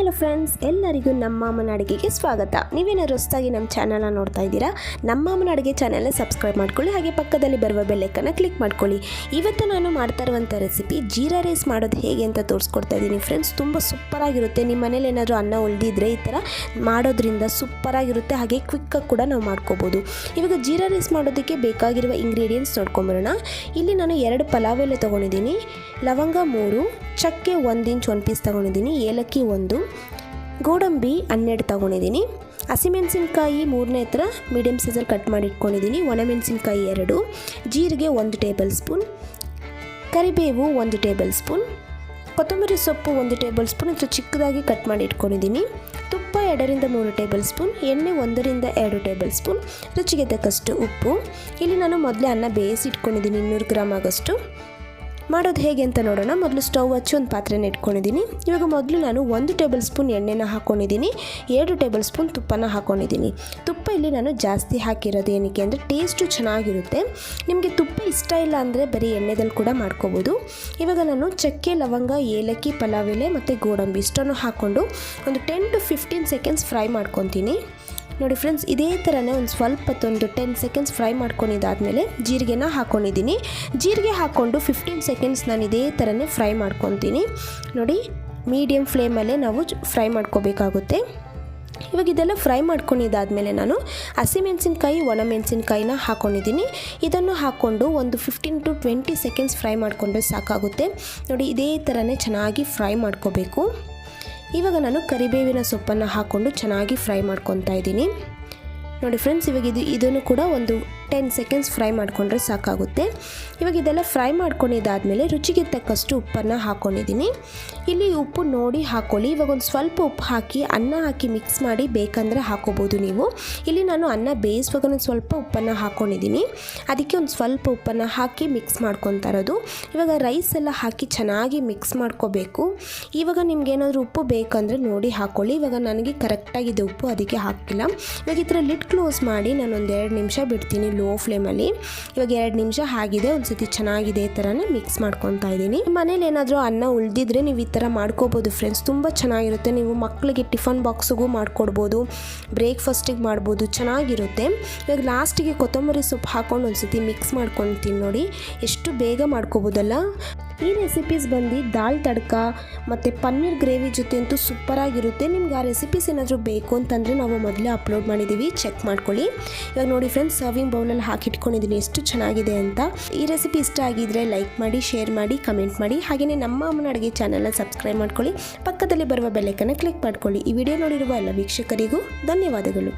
Hello friends, ಎಲ್ಲರಿಗೂ ನಮ್ಮ ಅಮ್ಮನ ಅಡುಗೆಗೆ ಸ್ವಾಗತ. ನೀವೇನಾದ್ರು ಹೊಸದಾಗಿ ನಮ್ಮ ಚಾನಲ್ನ ನೋಡ್ತಾ ಇದ್ದೀರಾ, ನಮ್ಮ ಅಮ್ಮನ ಅಡುಗೆ ಚಾನಲ್ನ ಸಬ್ಸ್ಕ್ರೈಬ್ ಮಾಡ್ಕೊಳ್ಳಿ, ಹಾಗೆ ಪಕ್ಕದಲ್ಲಿ ಬರುವ ಬೆಲ್ಲೈಕನ್ನ ಕ್ಲಿಕ್ ಮಾಡ್ಕೊಳ್ಳಿ. ಇವತ್ತು ನಾನು ಮಾಡ್ತಾ ಇರುವಂಥ ರೆಸಿಪಿ ಜೀರಾ ರೈಸ್ ಮಾಡೋದು ಹೇಗೆ ಅಂತ ತೋರಿಸ್ಕೊಡ್ತಾ ಇದ್ದೀನಿ ಫ್ರೆಂಡ್ಸ್. ತುಂಬ ಸೂಪರಾಗಿರುತ್ತೆ. ನಿಮ್ಮ ಮನೇಲಿ ಏನಾದರೂ ಅನ್ನ ಉಳಿದಿದ್ರೆ ಈ ಥರ ಮಾಡೋದ್ರಿಂದ ಸೂಪರಾಗಿರುತ್ತೆ, ಹಾಗೆ ಕ್ವಿಕ್ಕಾಗಿ ಕೂಡ ನಾವು ಮಾಡ್ಕೋಬೋದು. ಇವಾಗ ಜೀರಾ ರೈಸ್ ಮಾಡೋದಕ್ಕೆ ಬೇಕಾಗಿರುವ ಇಂಗ್ರೀಡಿಯೆಂಟ್ಸ್ ನೋಡ್ಕೊಂಬರೋಣ. ಇಲ್ಲಿ ನಾನು 2 ಪಲಾವ್ ಎಲೆ ತೊಗೊಂಡಿದ್ದೀನಿ, ಲವಂಗ 3, ಚಕ್ಕೆ 1 ಇಂಚ್ 1 ಪೀಸ್ ತೊಗೊಂಡಿದ್ದೀನಿ, ಏಲಕ್ಕಿ 1, ಗೋಡಂಬಿ 12 ತೊಗೊಂಡಿದ್ದೀನಿ, ಹಸಿಮೆಣಸಿನ್ಕಾಯಿ 3ನೇ ಹತ್ರ ಮೀಡಿಯಮ್ ಸೈಜಲ್ಲಿ ಕಟ್ ಮಾಡಿ ಇಟ್ಕೊಂಡಿದ್ದೀನಿ, ಒಣಮೆಣಸಿನ್ಕಾಯಿ 2, ಜೀರಿಗೆ 1 ಟೇಬಲ್ ಸ್ಪೂನ್, ಕರಿಬೇವು 1 ಟೇಬಲ್ ಸ್ಪೂನ್, ಕೊತ್ತಂಬರಿ ಸೊಪ್ಪು 1 ಟೇಬಲ್ ಸ್ಪೂನ್ ಅಥವಾ ಚಿಕ್ಕದಾಗಿ ಕಟ್ ಮಾಡಿ ಇಟ್ಕೊಂಡಿದ್ದೀನಿ, ತುಪ್ಪ 2ರಿಂದ 3 ಟೇಬಲ್ ಸ್ಪೂನ್, ಎಣ್ಣೆ 1ರಿಂದ 2 ಟೇಬಲ್ ಸ್ಪೂನ್, ರುಚಿಗೆ ತಕ್ಕಷ್ಟು ಉಪ್ಪು. ಇಲ್ಲಿ ನಾನು ಮೊದಲೇ ಅನ್ನ ಬೇಯಿಸಿ ಇಟ್ಕೊಂಡಿದ್ದೀನಿ 200 ಗ್ರಾಮ್ ಆಗೋಷ್ಟು. ಮಾಡೋದು ಹೇಗೆ ಅಂತ ನೋಡೋಣ. ಮೊದಲು ಸ್ಟವ್ ಹಚ್ಚಿ ಒಂದು ಪಾತ್ರೆನ ಇಟ್ಕೊಂಡಿದ್ದೀನಿ. ಇವಾಗ ಮೊದಲು ನಾನು 1 ಟೇಬಲ್ ಸ್ಪೂನ್ ಎಣ್ಣೆನ ಹಾಕ್ಕೊಂಡಿದ್ದೀನಿ, 2 ಟೇಬಲ್ ಸ್ಪೂನ್ ತುಪ್ಪನ ಹಾಕ್ಕೊಂಡಿದ್ದೀನಿ. ತುಪ್ಪ ಇಲ್ಲಿ ನಾನು ಜಾಸ್ತಿ ಹಾಕಿರೋದು ಏನಕ್ಕೆ ಅಂದರೆ ಟೇಸ್ಟು ಚೆನ್ನಾಗಿರುತ್ತೆ. ನಿಮಗೆ ತುಪ್ಪ ಇಷ್ಟ ಇಲ್ಲ ಅಂದರೆ ಬರೀ ಎಣ್ಣೆದಲ್ಲಿ ಕೂಡ ಮಾಡ್ಕೋಬೋದು. ಇವಾಗ ನಾನು ಚಕ್ಕೆ, ಲವಂಗ, ಏಲಕ್ಕಿ, ಪಲಾವ್ ಎಲೆ ಮತ್ತು ಗೋಡಂಬಿ ಇಷ್ಟನ್ನು ಹಾಕ್ಕೊಂಡು ಒಂದು 10 to 15 ಸೆಕೆಂಡ್ಸ್ ಫ್ರೈ ಮಾಡ್ಕೊತೀನಿ. ನೋಡಿ ಫ್ರೆಂಡ್ಸ್, ಇದೇ ಥರನೇ ಒಂದು ಸ್ವಲ್ಪ ಹೊತ್ತೊಂದು 10 ಸೆಕೆಂಡ್ಸ್ ಫ್ರೈ ಮಾಡ್ಕೊಂಡಿದ್ದಾದಮೇಲೆ ಜೀರಿಗೆನ ಹಾಕ್ಕೊಂಡಿದ್ದೀನಿ. ಜೀರಿಗೆ ಹಾಕ್ಕೊಂಡು 15 ಸೆಕೆಂಡ್ಸ್ ನಾನು ಇದೇ ಥರನೇ ಫ್ರೈ ಮಾಡ್ಕೊತೀನಿ. ನೋಡಿ, ಮೀಡಿಯಮ್ ಫ್ಲೇಮಲ್ಲೇ ನಾವು ಫ್ರೈ ಮಾಡ್ಕೋಬೇಕಾಗುತ್ತೆ. ಇವಾಗ ಇದೆಲ್ಲ ಫ್ರೈ ಮಾಡ್ಕೊಂಡಿದ್ದಾದಮೇಲೆ ನಾನು ಹಸಿಮೆಣಸಿನ್ಕಾಯಿ, ಒಣಮೆಣಸಿನ್ಕಾಯಿನ ಹಾಕ್ಕೊಂಡಿದ್ದೀನಿ. ಇದನ್ನು ಹಾಕ್ಕೊಂಡು ಒಂದು 15 to 20 ಸೆಕೆಂಡ್ಸ್ ಫ್ರೈ ಮಾಡಿಕೊಂಡ್ರೆ ಸಾಕಾಗುತ್ತೆ. ನೋಡಿ, ಇದೇ ಥರನೇ ಚೆನ್ನಾಗಿ ಫ್ರೈ ಮಾಡ್ಕೋಬೇಕು. ಇವಾಗ ನಾನು ಕರಿಬೇವಿನ ಸೊಪ್ಪನ್ನು ಹಾಕ್ಕೊಂಡು ಚೆನ್ನಾಗಿ ಫ್ರೈ ಮಾಡ್ಕೊತಾ ಇದ್ದೀನಿ. ನೋಡಿ ಫ್ರೆಂಡ್ಸ್, ಇವಾಗ ಇದನ್ನು ಕೂಡ ಒಂದು 10 ಸೆಕೆಂಡ್ಸ್ ಫ್ರೈ ಮಾಡಿಕೊಂಡ್ರೆ ಸಾಕಾಗುತ್ತೆ. ಇವಾಗ ಇದೆಲ್ಲ ಫ್ರೈ ಮಾಡ್ಕೊಂಡಿದ್ದಾದಮೇಲೆ ರುಚಿಗೆ ತಕ್ಕಷ್ಟು ಉಪ್ಪನ್ನು ಹಾಕ್ಕೊಂಡಿದ್ದೀನಿ. ಇಲ್ಲಿ ಉಪ್ಪು ನೋಡಿ ಹಾಕ್ಕೊಳ್ಳಿ. ಇವಾಗ ಒಂದು ಸ್ವಲ್ಪ ಉಪ್ಪು ಹಾಕಿ ಅನ್ನ ಹಾಕಿ ಮಿಕ್ಸ್ ಮಾಡಿ ಬೇಕಂದರೆ ಹಾಕೋಬೋದು ನೀವು. ಇಲ್ಲಿ ನಾನು ಅನ್ನ ಬೇಯಿಸುವಾಗ ಒಂದು ಸ್ವಲ್ಪ ಉಪ್ಪನ್ನು ಹಾಕ್ಕೊಂಡಿದ್ದೀನಿ, ಅದಕ್ಕೆ ಒಂದು ಸ್ವಲ್ಪ ಉಪ್ಪನ್ನು ಹಾಕಿ ಮಿಕ್ಸ್ ಮಾಡ್ಕೊತಾ ಇರೋದು. ಇವಾಗ ರೈಸ್ ಎಲ್ಲ ಹಾಕಿ ಚೆನ್ನಾಗಿ ಮಿಕ್ಸ್ ಮಾಡ್ಕೋಬೇಕು. ಇವಾಗ ನಿಮ್ಗೇನಾದರೂ ಉಪ್ಪು ಬೇಕಂದರೆ ನೋಡಿ ಹಾಕ್ಕೊಳ್ಳಿ. ಇವಾಗ ನನಗೆ ಕರೆಕ್ಟಾಗಿದೆ ಉಪ್ಪು, ಅದಕ್ಕೆ ಹಾಕಿಲ್ಲ. ಇವಾಗ ಈ ಥರ ಲಿಡ್ ಕ್ಲೋಸ್ ಮಾಡಿ ನಾನು ಒಂದು 2 ನಿಮಿಷ ಬಿಡ್ತೀನಿ ಲೋ ಫ್ಲೇಮಲ್ಲಿ. ಇವಾಗ 2 ನಿಮಿಷ ಆಗಿದೆ. ಒಂದ್ಸತಿ ಚೆನ್ನಾಗಿದೆ ಈ ಥರನೇ ಮಿಕ್ಸ್ ಮಾಡ್ಕೊತಾ ಇದ್ದೀನಿ. ಮನೇಲಿ ಏನಾದರೂ ಅನ್ನ ಉಳಿದಿದ್ರೆ ನೀವು ಈ ಥರ ಮಾಡ್ಕೋಬೋದು ಫ್ರೆಂಡ್ಸ್. ತುಂಬ ಚೆನ್ನಾಗಿರುತ್ತೆ. ನೀವು ಮಕ್ಕಳಿಗೆ ಟಿಫನ್ ಬಾಕ್ಸಿಗೂ ಮಾಡ್ಕೊಡ್ಬೋದು, ಬ್ರೇಕ್ಫಾಸ್ಟಿಗೆ ಮಾಡ್ಬೋದು, ಚೆನ್ನಾಗಿರುತ್ತೆ. ಇವಾಗ ಲಾಸ್ಟಿಗೆ ಕೊತ್ತಂಬರಿ ಸೊಪ್ಪು ಹಾಕ್ಕೊಂಡು ಒಂದ್ಸತಿ ಮಿಕ್ಸ್ ಮಾಡ್ಕೊಳ್ತೀನಿ. ನೋಡಿ ಎಷ್ಟು ಬೇಗ ಮಾಡ್ಕೋಬೋದಲ್ಲ. ಈ ರೆಸಿಪೀಸ್ ಬಂದು ದಾಲ್ ತಡ್ಕ ಮತ್ತು ಪನ್ನೀರ್ ಗ್ರೇವಿ ಜೊತೆ ಅಂತೂ ಸೂಪರಾಗಿರುತ್ತೆ. ನಿಮ್ಗೆ ಆ ರೆಸಿಪೀಸ್ ಏನಾದರೂ ಬೇಕು ಅಂತಂದರೆ ನಾವು ಮೊದಲೇ ಅಪ್ಲೋಡ್ ಮಾಡಿದ್ದೀವಿ, ಚೆಕ್ ಮಾಡ್ಕೊಳ್ಳಿ. ಇವಾಗ ನೋಡಿ ಫ್ರೆಂಡ್ಸ್, ಸರ್ವಿಂಗ್ ಬೌಲಲ್ಲಿ ಹಾಕಿಟ್ಕೊಂಡಿದ್ದೀನಿ ಎಷ್ಟು ಚೆನ್ನಾಗಿದೆ ಅಂತ. ಈ ರೆಸಿಪಿ ಇಷ್ಟ ಆಗಿದ್ದರೆ ಲೈಕ್ ಮಾಡಿ, ಶೇರ್ ಮಾಡಿ, ಕಮೆಂಟ್ ಮಾಡಿ, ಹಾಗೆಯೇ ನಮ್ಮ ಅಮ್ಮನ ಅಡುಗೆ ಚಾನಲ್ನ ಸಬ್ಸ್ಕ್ರೈಬ್ ಮಾಡ್ಕೊಳ್ಳಿ, ಪಕ್ಕದಲ್ಲಿ ಬರುವ ಬೆಲ್ಲೈಕನ್ನ ಕ್ಲಿಕ್ ಮಾಡ್ಕೊಳ್ಳಿ. ಈ ವಿಡಿಯೋ ನೋಡಿರುವ ಎಲ್ಲ ವೀಕ್ಷಕರಿಗೂ ಧನ್ಯವಾದಗಳು.